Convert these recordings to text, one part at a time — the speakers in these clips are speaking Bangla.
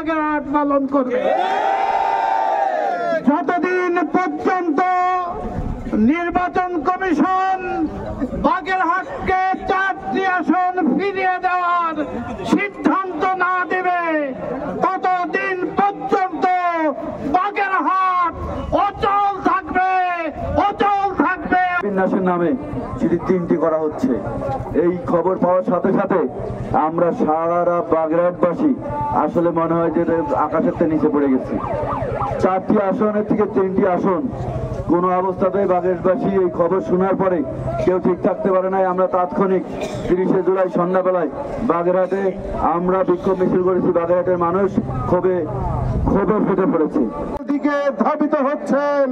বাগেরহাট পালন করবে। যতদিন পর্যন্ত নির্বাচন কমিশন বাগেরহাটকে 4টি আসন ফিরিয়ে দেওয়ার সিদ্ধান্ত না দেবে, ততদিন পর্যন্ত বাগেরহাট অচল থাকবে, অচল থাকবে। বিন্যাসের নামে চিঠি 3টি করা হচ্ছে। এই খবর পাওয়ার সাথে সাথে আমরা সারা বাগেরহাটবাসী আসলে মনে হয় যে আকাশের নিচে পড়ে গেছি। 4টি আসনের থেকে 3টি আসন কোনো অবস্থাতেই বাগেরহাটবাসী এই খবর শোনার পরে কেউ ঠিক থাকতে পারে নাই। আমরা তাৎক্ষণিক 30শে জুলাই সন্ধ্যাবেলায় বাগেরহাটে আমরা বিক্ষোভ মিছিল করেছি। বাগেরহাটের মানুষ ক্ষোভে ফেটে পড়েছে। দিকে ধাবিত হচ্ছেন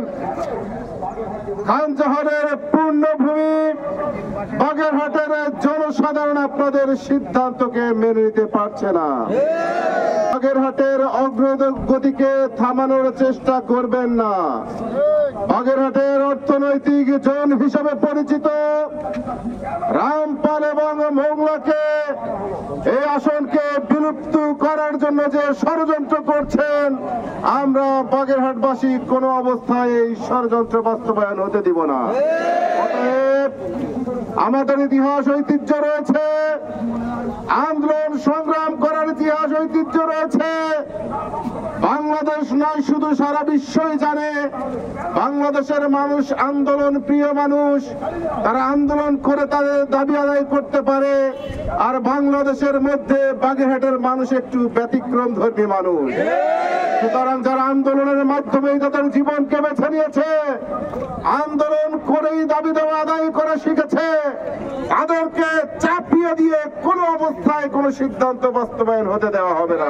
খানজাহানের পূর্ণভূমি বাগেরহাটের জনসাধারণ আপনাদের সিদ্ধান্তকে মেনে নিতে পারছে না। বাগেরহাটের অগ্রগতিকে থামানোর চেষ্টা করবেন না। বাগেরহাটের অর্থনৈতিক জোন হিসেবে পরিচিত রামপাল এবং মোংলাকে এই আসনকে বিলুপ্ত করার জন্য যে ষড়যন্ত্র করছেন, আমরা বাগেরহাটবাসী কোনো অবস্থায় এই ষড়যন্ত্র বাস্তবায়ন হতে দিব না। অতএব আমাদের ইতিহাস ঐতিহ্য রয়েছে, আন্দোলন সংগ্রাম করার ইতিহাস ঐতিহ্য রয়েছে। বাংলাদেশ নয়, শুধু সারা বিশ্বই জানে বাংলাদেশের মানুষ আন্দোলন প্রিয় মানুষ। তারা আন্দোলন করে তাদের দাবি আদায় করতে পারে। আর বাংলাদেশের মধ্যে বাগেরহাটের মানুষ একটু ব্যতিক্রম ধর্মী মানুষ। সুতরাং যারা আন্দোলনের মাধ্যমে তাদের জীবনকে বেছে নিয়েছে, আন্দোলন করেই দাবি দেওয়া আদায় করে শিখেছে, তাদেরকে চাপিয়ে দিয়ে কোনো অবস্থায় কোনো সিদ্ধান্ত বাস্তবায়ন হতে দেওয়া হবে না।